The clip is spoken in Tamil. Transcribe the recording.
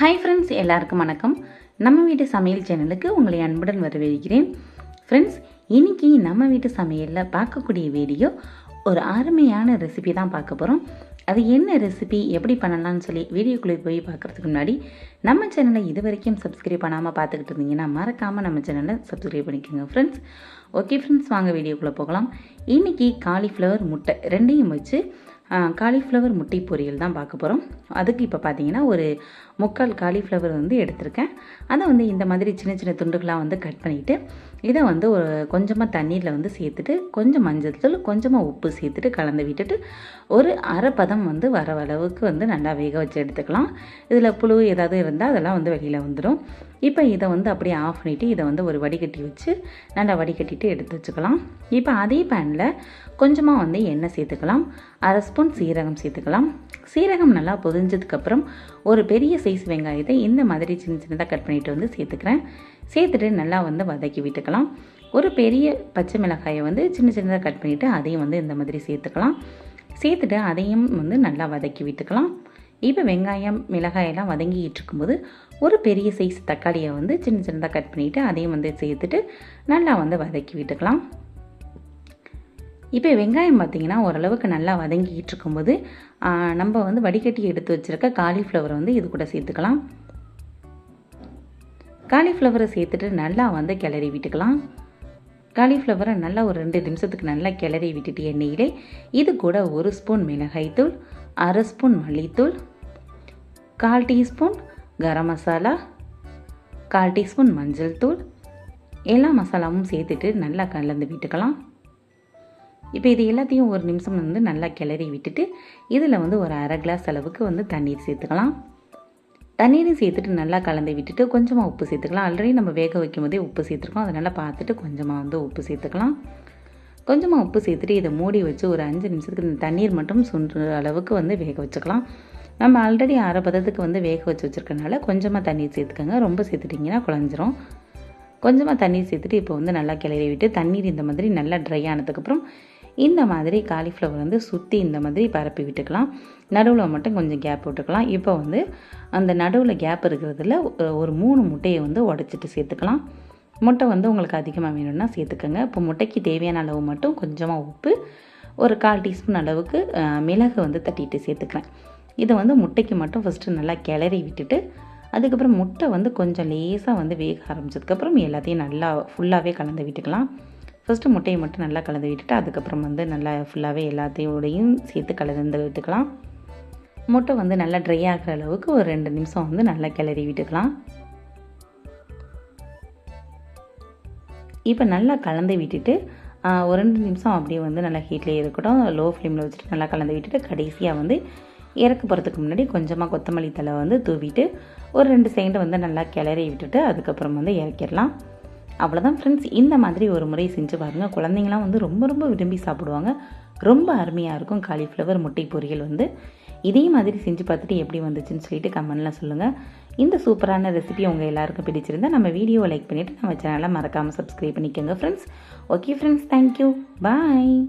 ஹாய் ஃப்ரெண்ட்ஸ், எல்லாருக்கும் வணக்கம். நம்ம வீட்டு சமையல் சேனலுக்கு உங்களை அன்புடன் வரவேற்கிறேன். ஃப்ரெண்ட்ஸ், இன்றைக்கி நம்ம வீட்டு சமையலில் பார்க்கக்கூடிய வீடியோ ஒரு அருமையான ரெசிபி தான் பார்க்க போகிறோம். அது என்ன ரெசிபி, எப்படி பண்ணலாம்னு சொல்லி வீடியோக்குள்ளே போய் பார்க்குறதுக்கு முன்னாடி நம்ம சேனலை இது வரைக்கும் சப்ஸ்கிரைப் பண்ணாமல் பார்த்துக்கிட்டு இருந்தீங்கன்னா மறக்காமல் நம்ம சேனலை சப்ஸ்கிரைப் பண்ணிக்கோங்க ஃப்ரெண்ட்ஸ். ஓகே ஃப்ரெண்ட்ஸ், வாங்க வீடியோக்குள்ளே போகலாம். இன்றைக்கி காலிஃப்ளவர் முட்டை ரெண்டையும் வச்சு காலிஃப்ளவர் முட்டை பொரியல் தான் பார்க்க போகிறோம். அதுக்கு இப்போ பார்த்தீங்கன்னா ஒரு 3/4 காலிஃப்ளவர் எடுத்திருக்கேன். அதை இந்த மாதிரி சின்ன சின்ன துண்டுகளாக கட் பண்ணிவிட்டு இதை ஒரு கொஞ்சமாக தண்ணீரில் சேர்த்துட்டு கொஞ்சம் மஞ்சள் தூள் கொஞ்சமாக உப்பு சேர்த்துட்டு கலந்து விட்டுட்டு ஒரு அரை பதம் வர அளவுக்கு நல்லா வேக வச்சு எடுத்துக்கலாம். இதில் புழு ஏதாவது இருந்தால் அதெல்லாம் வெளியில் வந்துடும். இப்போ இதை அப்படியே ஆஃப் பண்ணிவிட்டு இதை ஒரு வடிகட்டி வச்சு நல்லா வடிகட்டிட்டு எடுத்து வச்சுக்கலாம். இப்போ அதே பேனில் கொஞ்சமாக எண்ணெய் சேர்த்துக்கலாம். அரை ஸ்பூன் சீரகம் சேர்த்துக்கலாம். சீரகம் நல்லா பொதிஞ்சதுக்கப்புறம் ஒரு பெரிய சைஸ் வெங்காயத்தை இந்த மாதிரி சின்ன சின்னதாக கட் பண்ணிவிட்டு சேர்த்துக்கிறேன். சேர்த்துட்டு நல்லா வதக்கி விட்டுக்கலாம். ஒரு பெரிய பச்சை மிளகாயை சின்ன சின்னதாக கட் பண்ணிவிட்டு அதையும் இந்த மாதிரி சேர்த்துக்கலாம். சேர்த்துட்டு அதையும் நல்லா வதக்கி விட்டுக்கலாம். இப்போ வெங்காயம் மிளகாயெல்லாம் வதங்கிட்டு இருக்கும்போது ஒரு பெரிய சைஸ் தக்காளியை சின்ன சின்னதாக கட் பண்ணிவிட்டு அதையும் சேர்த்துட்டு நல்லா வதக்கி விட்டுக்கலாம். இப்போ வெங்காயம் பார்த்திங்கன்னா ஓரளவுக்கு நல்லா வதங்கிட்டு இருக்கும்போது நம்ம வடிகட்டி எடுத்து வச்சுருக்க காலிஃப்ளவரை இது கூட சேர்த்துக்கலாம். காலிஃப்ளவரை சேர்த்துட்டு நல்லா கிளறி விட்டுக்கலாம். காலிஃப்ளவரை நல்லா ஒரு 2 நிமிஷத்துக்கு நல்லா கிளறி விட்டுட்டு எண்ணெயிலே இது கூட 1 ஸ்பூன் மிளகாய்த்தூள், அரை ஸ்பூன் மல்லித்தூள், 1/4 டீஸ்பூன் கரம் மசாலா, 1/4 டீஸ்பூன் மஞ்சள் தூள், எல்லா மசாலாவும் சேர்த்துட்டு நல்லா கலந்து விட்டுக்கலாம். இப்போ இது எல்லாத்தையும் ஒரு நிமிஷம் நல்லா கிளறி விட்டுட்டு இதில் ஒரு அரை கிளாஸ் அளவுக்கு தண்ணீர் சேர்த்துக்கலாம். தண்ணீரையும் சேர்த்துட்டு நல்லா கலந்து விட்டுட்டு கொஞ்சமாக உப்பு சேர்த்துக்கலாம். ஆல்ரெடி நம்ம வேக வைக்கும் போதே உப்பு சேர்த்துருக்கோம். அதனால் பார்த்துட்டு கொஞ்சமாக உப்பு சேர்த்துக்கலாம். கொஞ்சமாக உப்பு சேர்த்துட்டு இதை மூடி வச்சு ஒரு 5 நிமிஷத்துக்கு இந்த தண்ணீர் மட்டும் சுண்டுற அளவுக்கு வேக வச்சுக்கலாம். நம்ம ஆல்ரெடி அரை பதத்துக்கு வேக வச்சு வச்சுருக்கனால கொஞ்சமாக தண்ணீர் சேர்த்துக்கோங்க. ரொம்ப சேர்த்துட்டிங்கன்னா குழஞ்சிரும். கொஞ்சமாக தண்ணீர் சேர்த்துட்டு இப்போ நல்லா கிளறி விட்டு தண்ணீர் இந்த மாதிரி நல்லா ட்ரை ஆனதுக்கப்புறம் இந்த மாதிரி காலிஃப்ளவர் சுற்றி இந்த மாதிரி பரப்பி விட்டுக்கலாம். நடுவில் மட்டும் கொஞ்சம் கேப் விட்டுக்கலாம். இப்போ அந்த நடுவில் கேப் இருக்கிறதுல ஒரு 3 முட்டையை உடைச்சிட்டு சேர்த்துக்கலாம். முட்டை உங்களுக்கு அதிகமாக வேணும்னா சேர்த்துக்கோங்க. இப்போ முட்டைக்கு தேவையான அளவு மட்டும் கொஞ்சமாக உப்பு, ஒரு 1/4 டீஸ்பூன் அளவுக்கு மிளகு தட்டிட்டு சேர்த்துக்கிறேன். இதை முட்டைக்கு மட்டும் ஃபஸ்ட்டு நல்லா கிளறி விட்டுட்டு அதுக்கப்புறம் முட்டை கொஞ்சம் லேசாக வேக ஆரம்பிச்சதுக்கப்புறம் எல்லாத்தையும் நல்லா ஃபுல்லாகவே கலந்து விட்டுக்கலாம். ஃபஸ்ட்டு முட்டையை மட்டும் நல்லா கலந்து விட்டுட்டு அதுக்கப்புறம் நல்லா ஃபுல்லாகவே எல்லாத்தையோடையும் சேர்த்து கலந்து விட்டுக்கலாம். முட்டை நல்லா ட்ரை ஆகிற அளவுக்கு ஒரு 2 நிமிஷம் நல்லா கிளறி விட்டுக்கலாம். இப்போ நல்லா கலந்து விட்டுட்டு ஒரு 2 நிமிஷம் அப்படியே நல்லா ஹீட்லேயே இருக்கட்டும். லோ ஃப்ளேமில் வச்சுட்டு நல்லா கலந்து விட்டுட்டு கடைசியாக இறக்க போகிறதுக்கு முன்னாடி கொஞ்சமாக கொத்தமல்லி தழை தூவிட்டு ஒரு 2 செகண்ட் நல்லா கிளறி விட்டுட்டு அதுக்கப்புறம் இறக்கிடலாம். அவ்வளோதான் ஃப்ரெண்ட்ஸ். இந்த மாதிரி ஒரு முறை செஞ்சு பாருங்கள். குழந்தைங்களாம் ரொம்ப ரொம்ப விரும்பி சாப்பிடுவாங்க. ரொம்ப அருமையாக இருக்கும் காலிஃப்ளவர் முட்டை பொரியல். இதே மாதிரி செஞ்சு பார்த்துட்டு எப்படி வந்துச்சுன்னு சொல்லிட்டு கமெண்ட்லாம் சொல்லுங்கள். இந்த சூப்பரான ரெசிபி உங்கள் எல்லாருக்கும் பிடிச்சிருந்தால் நம்ம வீடியோவை லைக் பண்ணிவிட்டு நம்ம சேனலை மறக்காமல் சப்ஸ்கிரைப் பண்ணிக்கோங்க ஃப்ரெண்ட்ஸ். ஓகே ஃப்ரெண்ட்ஸ், தேங்க்யூ, பாய்.